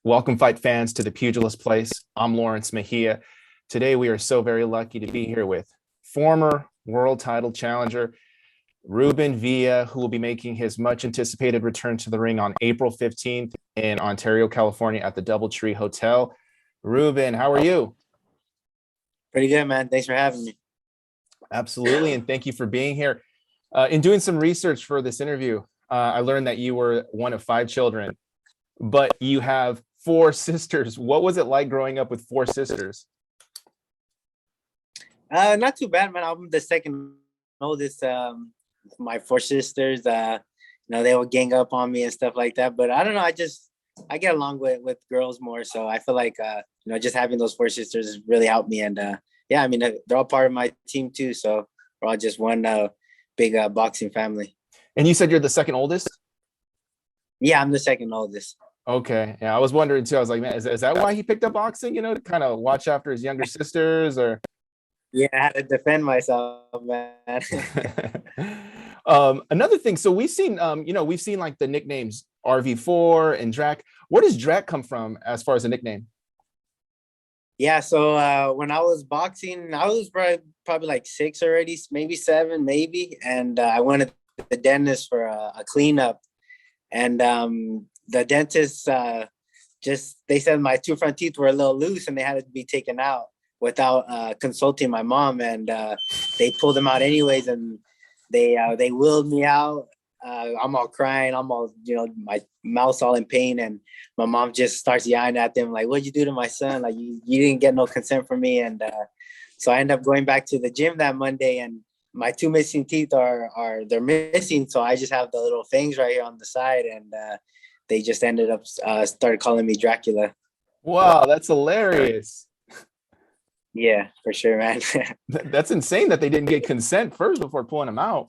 Welcome, fight fans, to the Pugilist Place. I'm Lawrence Mejia. Today, we are so very lucky to be here with former world title challenger Ruben Villa, who will be making his much anticipated return to the ring on April 15th in Ontario, California at the DoubleTree Hotel. Ruben, how are you? Pretty good, man. Thanks for having me. Absolutely, and thank you for being here. In doing some research for this interview, I learned that you were one of 5 children, but you have 4 sisters. What was it like growing up with 4 sisters? Not too bad, man. I'm the second oldest. My 4 sisters, they will gang up on me and stuff like that. But I don't know. I get along with girls more. So I feel like, just having those 4 sisters really helped me. And yeah, I mean, they're all part of my team too. So we're all just one big boxing family. And you said you're the second oldest? Yeah, I'm the second oldest. Okay. Yeah, I was wondering too. I was like, man, is that why he picked up boxing, to kind of watch after his younger sisters or? Yeah, I had to defend myself, man. Another thing. So we've seen like the nicknames RV4 and Drac. Where does Drac come from as far as a nickname? Yeah, so when I was boxing, I was probably like 6 already, maybe 7, maybe. And I went to the dentist for a cleanup. And the dentist they said my 2 front teeth were a little loose and they had to be taken out without consulting my mom. And they pulled them out anyways. And they wheeled me out. I'm all crying. I'm all, my mouth's all in pain. And my mom just starts yelling at them, like, what'd you do to my son? Like, you didn't get no consent from me. And so I end up going back to the gym that Monday, and my 2 missing teeth they're missing. So I just have the little fangs right here on the side. And they just ended up started calling me Dracula. Wow, that's hilarious. Yeah, for sure, man. That's insane that they didn't get consent first before pulling them out.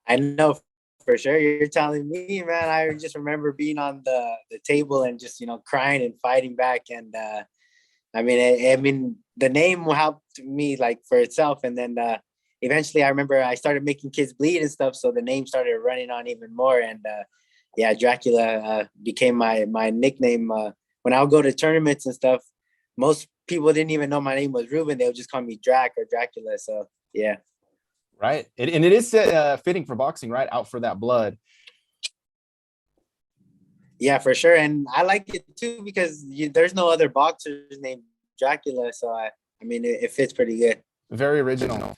I know for sure. You're telling me, man. I just remember being on the table and just, crying and fighting back. And I mean, the name helped me like for itself. And then eventually I remember I started making kids bleed and stuff. So the name started running on even more. And yeah, Dracula became my nickname. When I would go to tournaments and stuff, most people didn't even know my name was Ruben. They would just call me Drac or Dracula. So yeah. Right. And it is fitting for boxing, right? Out for that blood. Yeah, for sure. And I like it too because there's no other boxers named Dracula. So it fits pretty good. Very original.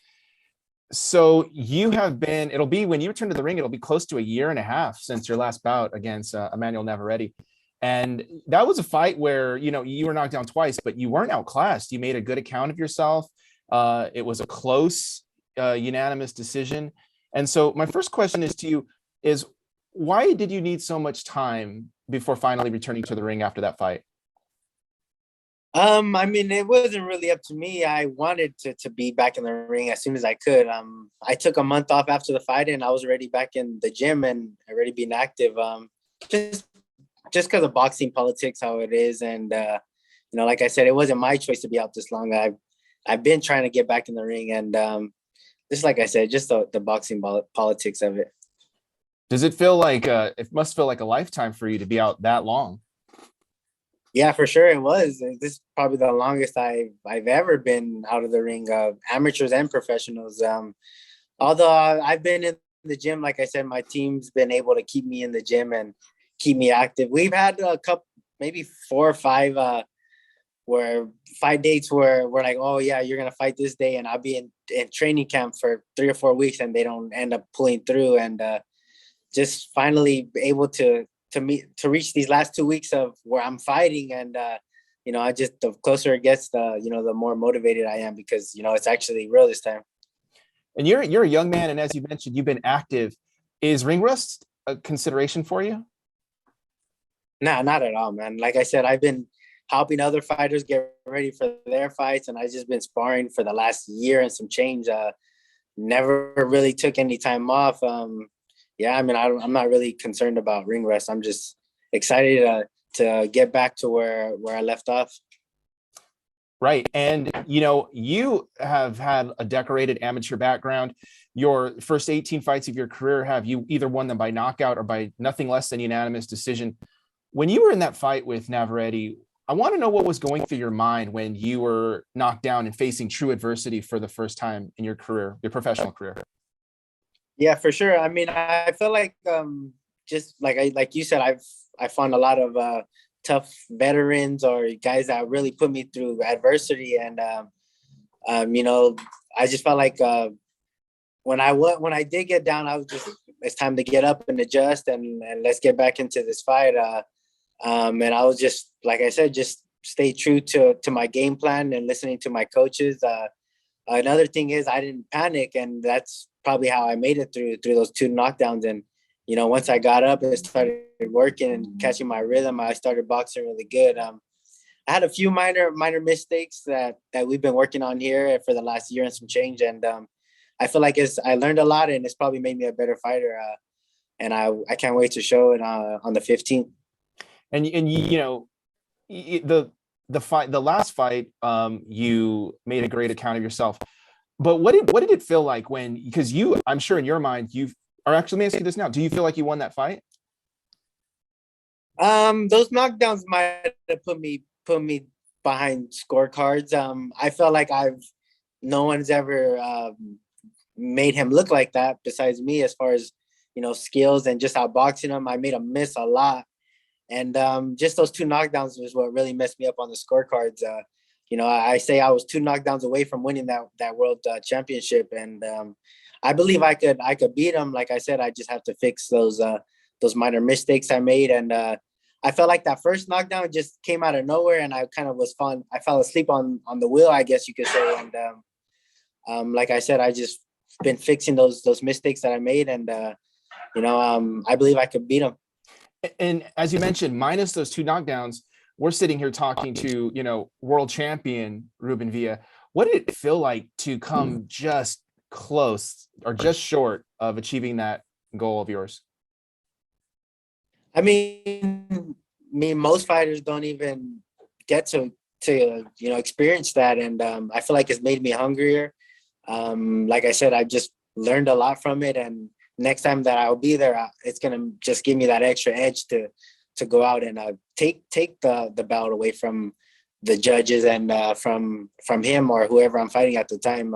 So it'll be when you return to the ring, it'll be close to a year and a half since your last bout against Emmanuel Navarette. And that was a fight where, you were knocked down twice, but you weren't outclassed. You made a good account of yourself. It was a close, unanimous decision. And so my first question to you is, why did you need so much time before finally returning to the ring after that fight? It wasn't really up to me. I wanted to be back in the ring as soon as I could. I took a month off after the fight and I was already back in the gym and already being active. Just because of boxing politics, how it is. And, like I said, it wasn't my choice to be out this long. I've been trying to get back in the ring and just like I said, just the boxing politics of it. Does it feel like it must feel like a lifetime for you to be out that long? Yeah, for sure it was. This is probably the longest I've ever been out of the ring, amateurs and professionals. Although I've been in the gym, like I said, my team's been able to keep me in the gym and keep me active. We've had a couple, maybe 4 or 5 where fight dates where we're like, oh yeah, you're gonna fight this day, and I'll be in training camp for 3 or 4 weeks, and they don't end up pulling through. And just finally able to reach these last 2 weeks of where I'm fighting, and the closer it gets, the more motivated I am because it's actually real this time. And you're a young man, and as you mentioned, you've been active. Is ring rust a consideration for you? Nah, not at all, man. Like I said, I've been helping other fighters get ready for their fights, and I've just been sparring for the last year and some change. Never really took any time off. Yeah, I'm not really concerned about ring rust. I'm just excited to get back to where I left off. Right. And, you have had a decorated amateur background. Your first 18 fights of your career, have you either won them by knockout or by nothing less than unanimous decision? When you were in that fight with Navarette, I want to know what was going through your mind when you were knocked down and facing true adversity for the first time in your career, your professional career. Yeah, for sure. I mean, I feel like just like you said, I found a lot of tough veterans or guys that really put me through adversity, and you know, I just felt like when I did get down, I was just, it's time to get up and adjust, and let's get back into this fight. And I was just, like I said, just stay true to my game plan and listening to my coaches. Another thing is I didn't panic, and that's probably how I made it through those two knockdowns. And you know, once I got up and started working and catching my rhythm, I started boxing really good. I had a few minor mistakes that we've been working on here for the last year and some change, and I feel like I learned a lot, and it's probably made me a better fighter. And I can't wait to show it on the 15th. And you know, the last fight, you made a great account of yourself. But what did it feel like when, because I'm sure in your mind actually, let me ask you this now. Do you feel like you won that fight? Those knockdowns might have put me behind scorecards. I felt like no one's ever made him look like that besides me, as far as, you know, skills and just outboxing him. I made him miss a lot. And just those two knockdowns was what really messed me up on the scorecards. You know, I say I was two knockdowns away from winning that world championship, and I believe I could beat him. Like I said, I just have to fix those minor mistakes I made, and I felt like that first knockdown just came out of nowhere, and I kind of I fell asleep on the wheel, I guess you could say. And like I said, I just been fixing those mistakes that I made, and you know, I believe I could beat him. And as you mentioned, minus those two knockdowns, we're sitting here talking to, you know, world champion Ruben Villa. What did it feel like to come just close or just short of achieving that goal of yours? I mean, most fighters don't even get to you know, experience that, and I feel like it's made me hungrier. Like I said, I just learned a lot from it, and next time that I'll be there, it's gonna just give me that extra edge to go out and take the belt away from the judges and from him or whoever I'm fighting at the time.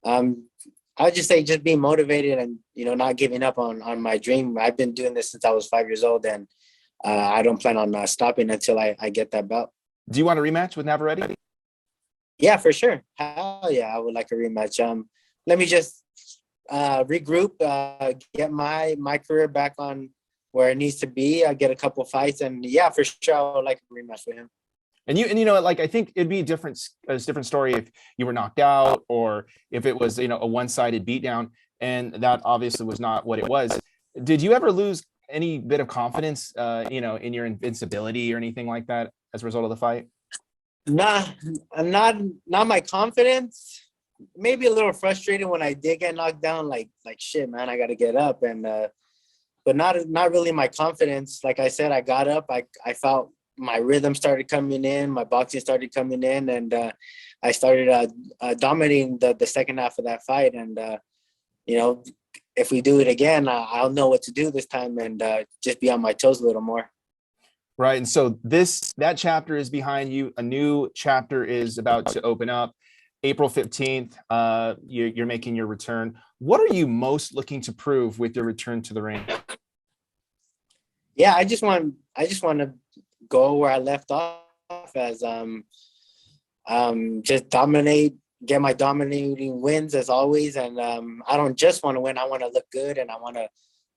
I would just say just being motivated and, you know, not giving up on my dream. I've been doing this since I was 5 years old, and I don't plan on stopping until I get that belt. Do you want a rematch with Navarette? Yeah, for sure. Hell yeah, I would like a rematch. Let me just regroup, get my career back on where it needs to be. I get a couple fights, and yeah, for sure, I would like a rematch with him. And you know, like, I think it'd be a different story if you were knocked out or if it was, you know, a one-sided beatdown, and that obviously was not what it was. Did you ever lose any bit of confidence, you know, in your invincibility or anything like that as a result of the fight? Not my confidence. Maybe a little frustrated when I did get knocked down. Like shit, man, I got to get up, and but not really my confidence. Like I said, I got up. I felt my rhythm started coming in, my boxing started coming in, and I started dominating the second half of that fight. And you know, if we do it again, I'll know what to do this time, and just be on my toes a little more. Right. And so that chapter is behind you. A new chapter is about to open up. April 15th, you're making your return. What are you most looking to prove with your return to the ring? Yeah, I just want to go where I left off, as just dominate, get my dominating wins as always. And I don't just want to win. I want to look good, and I want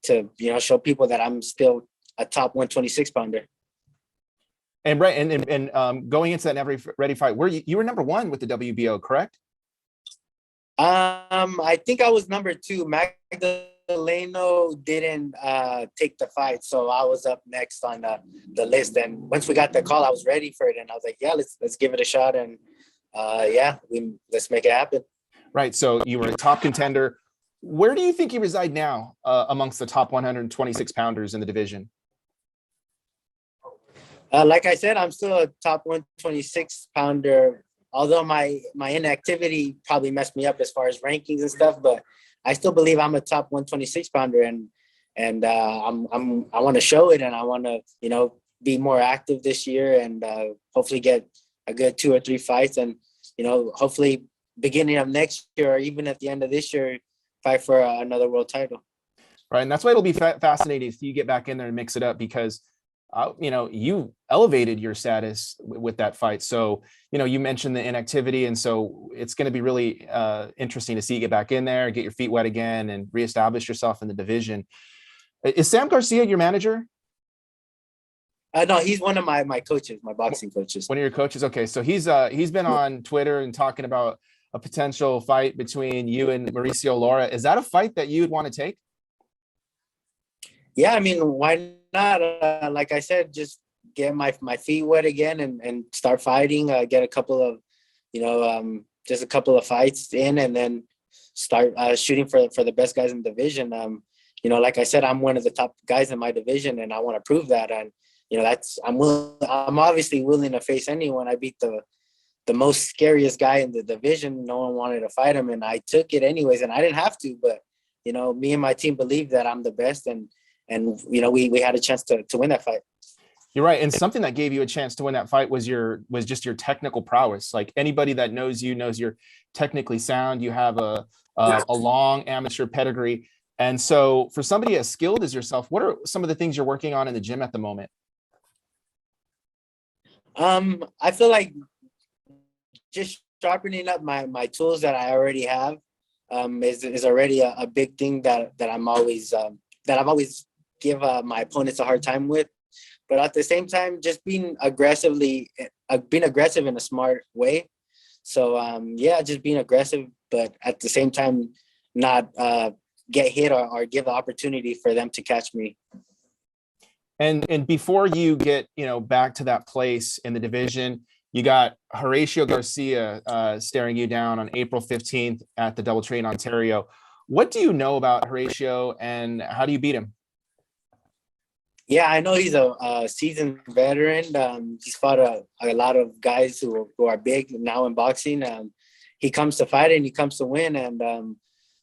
to you know, show people that I'm still a top 126 pounder. And right, and going into that Navarette fight, you were number one with the WBO, correct? I think I was number two. Magdaleno didn't take the fight, so I was up next on the list. And once we got the call, I was ready for it, and I was like, yeah, let's give it a shot, and yeah, let's make it happen. Right. So you were a top contender. Where do you think you reside now amongst the top 126 pounders in the division? Like I said, I'm still a top 126 pounder, although my inactivity probably messed me up as far as rankings and stuff, but I still believe I'm a top 126 pounder. And and I want to show it, and I want to, be more active this year, and hopefully get a good 2 or 3 fights, and hopefully beginning of next year or even at the end of this year, fight for another world title. Right. And that's why it'll be fascinating if you get back in there and mix it up, because you elevated your status with that fight. So, you mentioned the inactivity. And so it's going to be really interesting to see you get back in there, get your feet wet again, and reestablish yourself in the division. Is Sam Garcia your manager? No, he's one of my coaches, my boxing coaches. One of your coaches. Okay. So he's been on Twitter and talking about a potential fight between you and Mauricio Lara. Is that a fight that you would want to take? Yeah, I mean, why not? Like I said, just get my feet wet again and start fighting. Get a couple of, just a couple of fights in, and then start shooting for the best guys in the division. Like I said, I'm one of the top guys in my division, and I want to prove that. And I'm obviously willing to face anyone. I beat the most scariest guy in the division. No one wanted to fight him, and I took it anyways. And I didn't have to, but me and my team believe that I'm the best, and we had a chance to win that fight. You're right. And something that gave you a chance to win that fight was just your technical prowess. Like, anybody that knows you knows you're technically sound. You have a long amateur pedigree. And so for somebody as skilled as yourself, what are some of the things you're working on in the gym at the moment? I feel like just sharpening up my tools that I already have is already a big thing that I've always give my opponents a hard time with. But at the same time, just being aggressive in a smart way. So just being aggressive, but at the same time, not get hit or give the opportunity for them to catch me. And before you get back to that place in the division, you got Horacio Garcia staring you down on April 15th at the DoubleTree in Ontario. What do you know about Horacio, and how do you beat him? Yeah, I know he's a seasoned veteran. He's fought a lot of guys who are big now in boxing. He comes to fight and he comes to win, and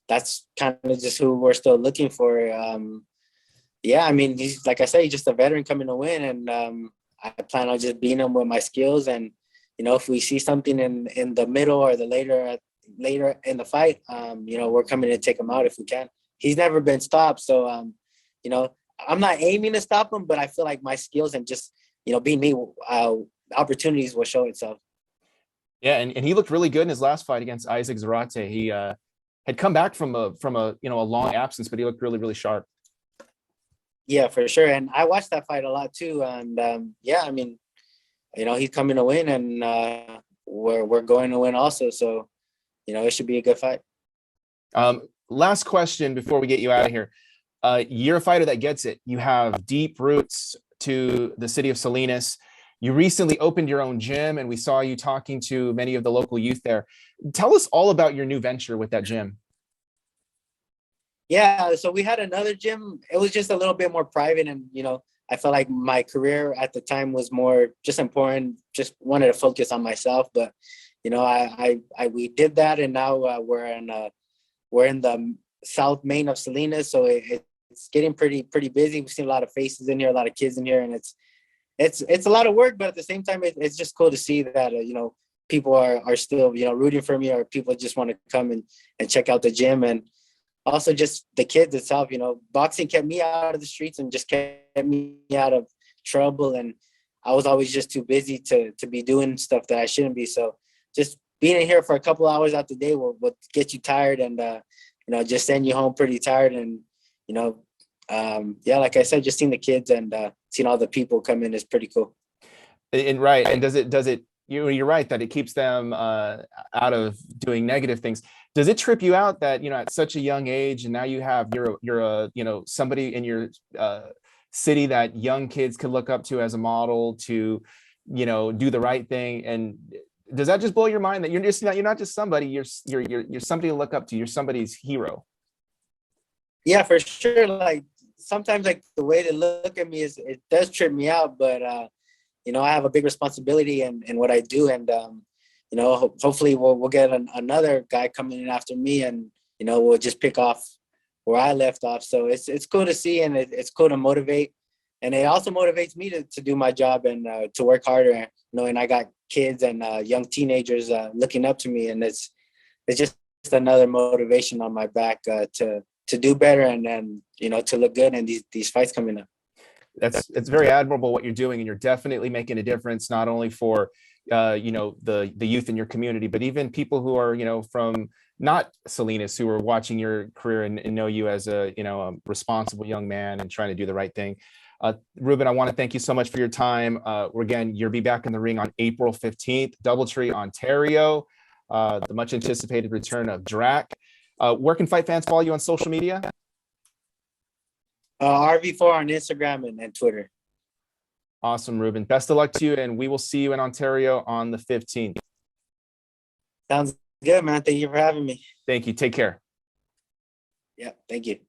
that's kind of just who we're still looking for. I mean, he's, like I said, he's just a veteran coming to win, and I plan on just beating him with my skills. And if we see something in the middle or the later in the fight, we're coming to take him out if we can. He's never been stopped, so I'm not aiming to stop him, but I feel like my skills and just being me, opportunities will show itself. Yeah, and he looked really good in his last fight against Isaac Zarate. He had come back from a long absence, but he looked really, really sharp. Yeah, for sure. And I watched that fight a lot too. And I mean, he's coming to win, and we're going to win also. So, it should be a good fight. Last question before we get you out of here. You're a fighter that gets it. You have deep roots to the city of Salinas. You recently opened your own gym, and we saw you talking to many of the local youth there. Tell us all about your new venture with that gym. Yeah, so we had another gym. It was just a little bit more private, and I felt like my career at the time was more just important. Just wanted to focus on myself, but we did that, and now we're in the South Main of Salinas, so it's getting pretty busy. We've seen a lot of faces in here, a lot of kids in here, and it's a lot of work, but at the same time, it's just cool to see that people are still rooting for me, or people just want to come and check out the gym. And also just the kids itself, boxing kept me out of the streets and just kept me out of trouble. And I was always just too busy to be doing stuff that I shouldn't be. So just being in here for a couple hours out the day will get you tired, and, just send you home pretty tired. And, like I said, just seeing the kids and seeing all the people come in is pretty cool. And right. And does it, you're right that it keeps them out of doing negative things. Does it trip you out that, at such a young age, and now you're somebody in your city that young kids could look up to as a model to, do the right thing? And does that just blow your mind that you're not just somebody, you're somebody to look up to, you're somebody's hero? Yeah, for sure. Like sometimes like the way they look at me it does trip me out, but I have a big responsibility in what I do, and hopefully we'll get another guy coming in after me, and we'll just pick off I left off. So it's cool to see, and it's cool to motivate. And it also motivates me to do my job and to work harder, knowing I got kids and young teenagers looking up to me. And it's just another motivation on my back to do better and then, to look good in these fights coming up. It's very admirable what you're doing, and you're definitely making a difference, not only for the youth in your community, but even people who are from not Salinas, who are watching your career and know you as a responsible young man and trying to do the right thing. Ruben, I want to thank you so much for your time. Again, you'll be back in the ring on April 15th, DoubleTree, Ontario, the much anticipated return of Drac. Where can fight fans follow you on social media? RV4 on Instagram and Twitter. Awesome, Ruben. Best of luck to you, and we will see you in Ontario on the 15th. Sounds good, man. Thank you for having me. Thank you. Take care. Yeah, thank you.